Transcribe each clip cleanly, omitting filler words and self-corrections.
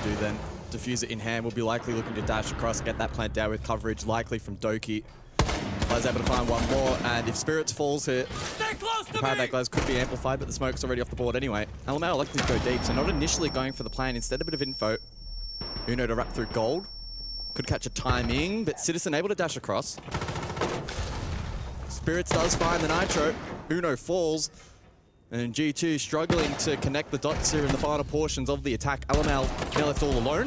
do then. Diffuser in hand will be likely looking to dash across, get that plant down with coverage, likely from Doki. Glaz able to find one more, and if Spirits falls here, the power of that Glaz could be amplified, but the smoke's already off the board anyway. LMAO elected to go deep, so not initially going for the plan, instead a bit of info. Uno to wrap through gold. Could catch a timing, but Citizen able to dash across. Spirits does find the Nitro. Uno falls. And G2 struggling to connect the dots here in the final portions of the attack. LMAO now left all alone.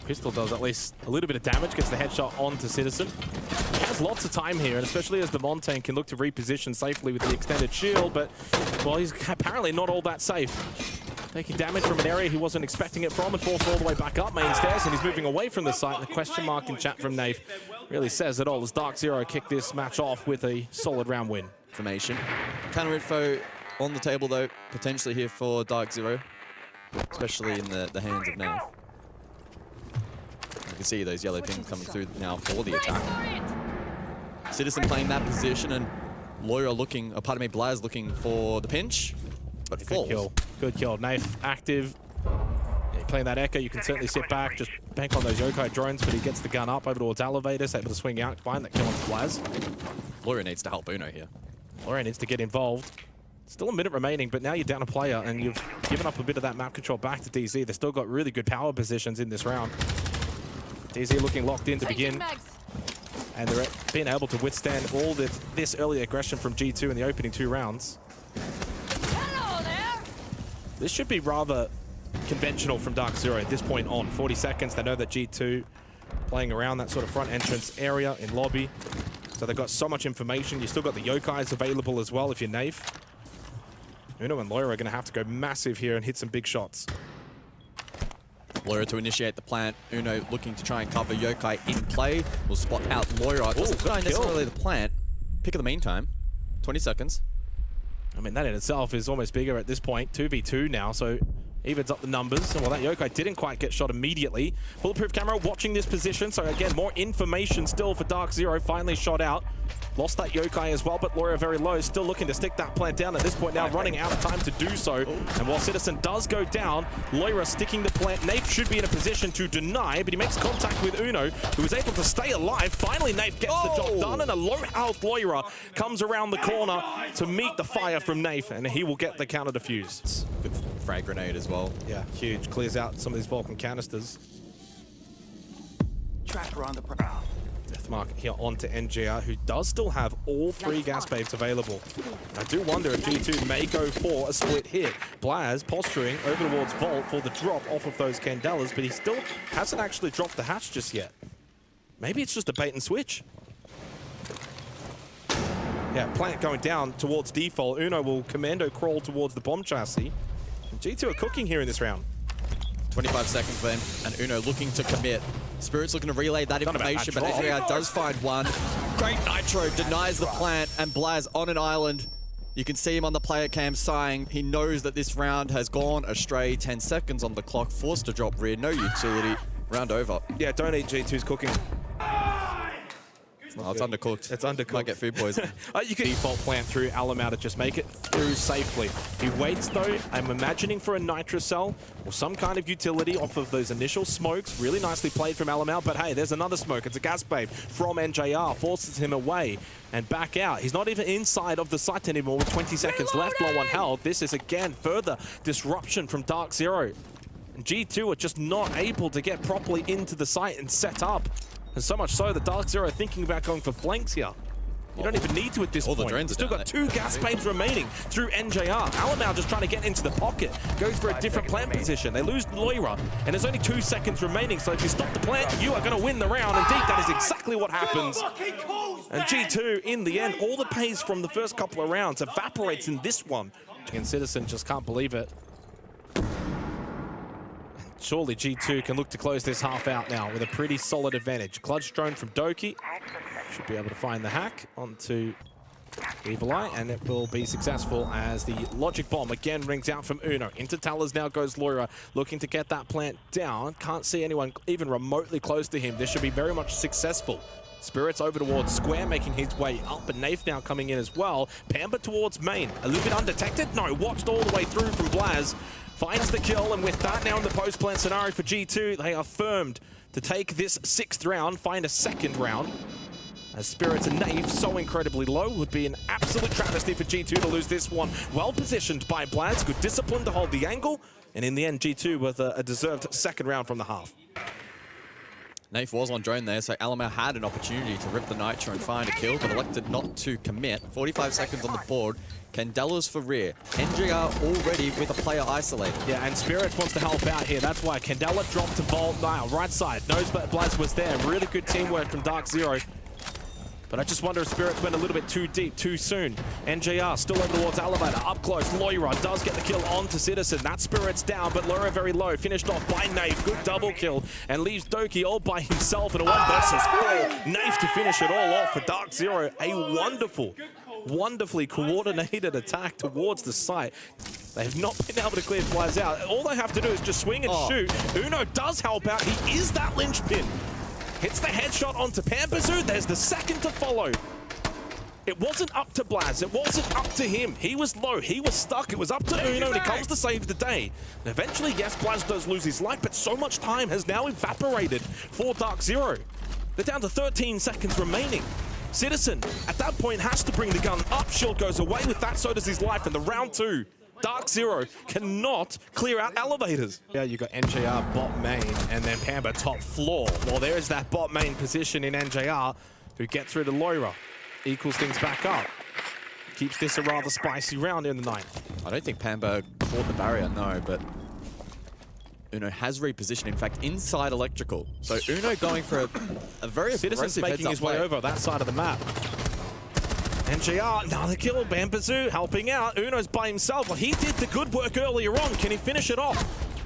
Pistol does at least a little bit of damage, gets the headshot onto Citizen. He has lots of time here, and especially as the Montaigne can look to reposition safely with the extended shield, but, well, he's apparently not all that safe. Taking damage from an area he wasn't expecting it from and forced all the way back up main stairs, and he's moving away from the site. The question mark in chat from Nave really says it all as Dark Zero kicked this match off with a solid round win. Information. Counter info on the table, though, potentially here for Dark Zero, especially in the hands of Nave. You can see those yellow pings coming through now for the attack. Citizen playing that position, and Loira looking, or pardon me, Blaz looking for the pinch, but falls. Good kill. Good kill. Nave active. Yeah, playing that Echo, you can certainly sit back, just bank on those Yokai drones, but he gets the gun up over towards Elevators, able to swing out, find that kill on Blaz. Loira needs to help Uno here. Loira needs to get involved. Still a minute remaining, but now you're down a player, and you've given up a bit of that map control back to DZ. They've still got really good power positions in this round. DZ looking locked in to begin. And they're being able to withstand all this early aggression from G2 in the opening 2 rounds. Hello there. This should be rather conventional from Dark Zero at this point on. 40 seconds, they know that G2 playing around that sort of front entrance area in lobby. So they've got so much information. You still got the Yokais available as well if you're Nave. Uno and Loira are going to have to go massive here and hit some big shots. Loira to initiate the plant. Uno looking to try and cover Yokai in play. Will spot out Loira. Doesn't find necessarily the plant. Pick of the meantime. 20 seconds. I mean, that in itself is almost bigger at this point. 2v2 now, so evens up the numbers. And well, that Yokai didn't quite get shot immediately. Bulletproof camera watching this position. So again, more information still for Dark Zero. Finally shot out. Lost that Yokai as well, but Loira very low. Still looking to stick that plant down at this point now, running out of time to do so. And while Citizen does go down, Loira sticking the plant. Nave should be in a position to deny, but he makes contact with Uno, who is able to stay alive. Finally, Nave gets the job done, and a low-health Loira comes around the corner to meet the fire from Nave, and he will get the counter defuse. Good frag grenade as well. Yeah, huge. Clears out some of these Vulcan canisters. Tracker on the Deathmark here onto NGR, who does still have all 3 gas babes available. I do wonder if G2 may go for a split hit. Blaz posturing over towards Vault for the drop off of those Candelas, but he still hasn't actually dropped the hatch just yet. Maybe it's just a bait and switch. Yeah, plant going down towards default. Uno will commando crawl towards the bomb chassis. And G2 are cooking here in this round. 25 seconds then, and Uno looking to commit. Spirits looking to relay that information, but NGR does find one. Great Nitro denies the plant, and Blaz on an island. You can see him on the player cam sighing. He knows that this round has gone astray. 10 seconds on the clock, forced to drop rear, no utility. Round over. Yeah, don't eat G2's cooking. Oh, it's undercooked. It's undercooked. Might get food poisoning. You can default plant through LMAO to just make it through safely. He waits though, I'm imagining for a Nitro cell or some kind of utility off of those initial smokes. Really nicely played from LMAO, but hey, there's another smoke. It's a gas babe from NJR, forces him away and back out. He's not even inside of the site anymore with 20 seconds left, low on health. This is again further disruption from Dark Zero. And G2 are just not able to get properly into the site and set up. And so much so that Dark Zero are thinking about going for flanks here. You don't even need to at this point. You've still got 2 gas babes remaining through NJR. LMAO just trying to get into the pocket. Goes for a different plant position. They lose Loira, and there's only 2 seconds remaining. So if you stop the plant, you are going to win the round. Indeed, that is exactly what happens. And G2, in the end, all the pace from the first couple of rounds evaporates in this one. And Citizen just can't believe it. Surely G2 can look to close this half out now with a pretty solid advantage. Clutch drone from Doki. Should be able to find the hack onto Evil Eye, and it will be successful as the logic bomb again rings out from Uno. Into towers now goes Loira, looking to get that plant down. Can't see anyone even remotely close to him. This should be very much successful. Spirits over towards Square, making his way up, and Nath now coming in as well. Pamper towards main. A little bit undetected? No, watched all the way through from Blaz. finds the kill, and with that now in the post-plant scenario for G2, they are firmed to take this 6th round, find a 2nd round. As Spirits and Nave so incredibly low, would be an absolute travesty for G2 to lose this one. Well positioned by Blaz, good discipline to hold the angle, and in the end, G2 with a deserved 2nd round from the half. Naif was on drone there, so Alamar had an opportunity to rip the Nitro and find a kill, but elected not to commit. 45 seconds on the board. Candela's for rear. NGR already with a player isolated. Yeah, and Spirits wants to help out here. That's why Candela dropped to Vault now. Right side, knows that Blaz was there. Really good teamwork from Dark Zero. But I just wonder if Spirits went a little bit too deep, too soon. NJR still over towards Elevator, up close. Loira does get the kill onto Citizen. That Spirits down, but Loira very low. Finished off by Nave, good double kill. And leaves Doki all by himself in a 1 versus 4. Nave to finish it all off for Dark Zero. A wonderfully coordinated attack towards the site. They have not been able to clear Flies out. All they have to do is just swing and shoot. Uno does help out. He is that linchpin. Hits the headshot onto Pampazoo. There's the 2nd to follow. It wasn't up to Blaz. It wasn't up to him. He was low. He was stuck. It was up to Uno, and he comes to save the day. And eventually, yes, Blaz does lose his life, but so much time has now evaporated for Dark Zero. They're down to 13 seconds remaining. Citizen, at that point, has to bring the gun up. Shield goes away with that, so does his life. In the round 2, Dark Zero cannot clear out elevators. Yeah, you got NJR bot main and then Pamba top floor. Well, there is that bot main position in NJR who get through to Loira. Equals things back up. Keeps this a rather spicy round in the 9th. I don't think Pamba caught the barrier, no, but Uno has repositioned, in fact, inside electrical. So Uno going for a very Citizen's aggressive making his way over that side of the map. NJR, another kill. Bambazoo helping out. Uno's by himself. Well, he did the good work earlier on. Can he finish it off?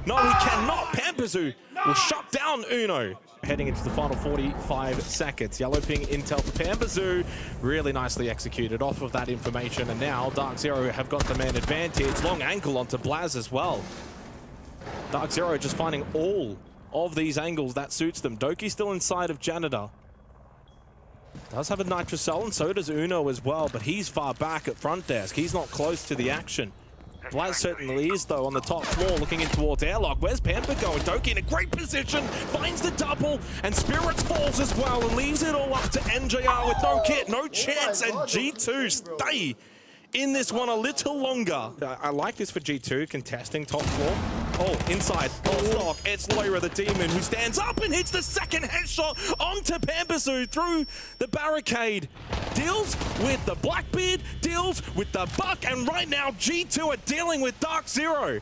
No, he cannot. Bambazoo will shut down Uno. Heading into the final 45 seconds. Yellow ping intel for Bambazoo. Really nicely executed off of that information. And now Dark Zero have got the man advantage. Long ankle onto Blaz as well. Dark Zero just finding all of these angles that suits them. Doki still inside of Janitor. Does have a Nitro Cell, and so does Uno as well, but he's far back at front desk. He's not close to the action. Blaz certainly is, though, on the top floor, looking in towards airlock. Where's Pampa going? Doki in a great position, finds the double, and Spirits falls as well, and leaves it all up to NJR with no kit, no chance, and G2 stay in this one a little longer. I like this for G2, contesting top floor. Oh, inside, stock. It's Loira the Demon who stands up and hits the 2nd headshot onto Pampazoo through the barricade. Deals with the Blackbeard, deals with the Buck, and right now G2 are dealing with Dark Zero,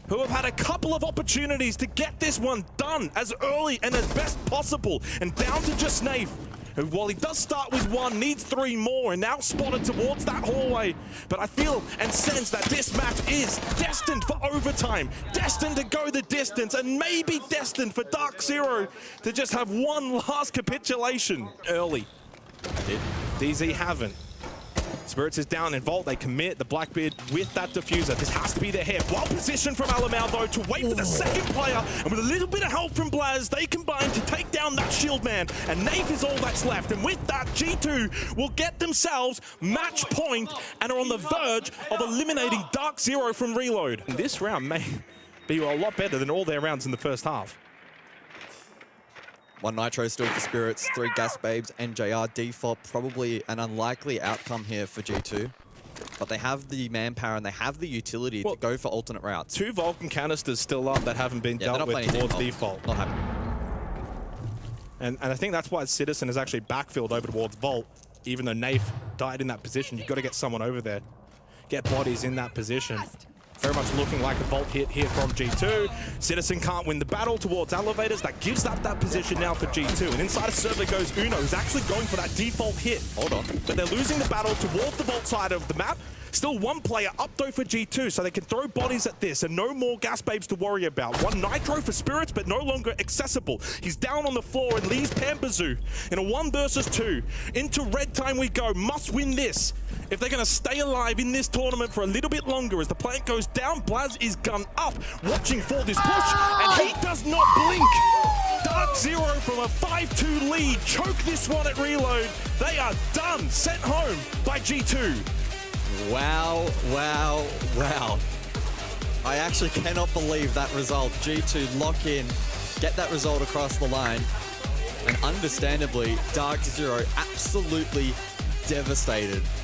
who have had a couple of opportunities to get this one done as early and as best possible. And down to just Nave, who, while he does start with 1, needs 3 more, and now spotted towards that hallway. But I feel and sense that this match is destined for overtime, destined to go the distance, and maybe destined for Dark Zero to just have one last capitulation early. DZ haven't. Spirits is down in Vault, they commit, the Blackbeard with that diffuser. This has to be their hit. Well positioned from Alamau though to wait for the 2nd player, and with a little bit of help from Blaz, they combine to take down that shield man, and Nave is all that's left. And with that, G2 will get themselves match point and are on the verge of eliminating Dark Zero from Reload. And this round may be a lot better than all their rounds in the first half. 1 Nitro still for Spirits, 3 Gas Babes, NJR default. Probably an unlikely outcome here for G2. But they have the manpower and they have the utility to go for alternate routes. 2 Vulcan canisters still up that haven't been dealt with towards default. Not happening. And I think that's why Citizen is actually backfilled over towards Vault. Even though Nafe died in that position, you've got to get someone over there. Get bodies in that position. Very much looking like a Vault hit here from G2. Citizen can't win the battle towards elevators. That gives up that position now for G2. And inside a server goes Uno, who's actually going for that default hit. Hold on. But they're losing the battle towards the Vault side of the map. Still 1 player up though for G2, so they can throw bodies at this and no more Gas Babes to worry about. 1 Nitro for Spirits, but no longer accessible. He's down on the floor and leaves Pampazoo in a 1 versus 2. Into red time we go. Must win this if they're going to stay alive in this tournament for a little bit longer. As the plant goes down, Blaz is gun up, watching for this push, and he does not blink. Dark Zero from a 5-2 lead choke this one at Reload. They are done, sent home by G2. Wow, wow, wow. I actually cannot believe that result. G2 lock in, get that result across the line. And understandably, Dark Zero absolutely devastated.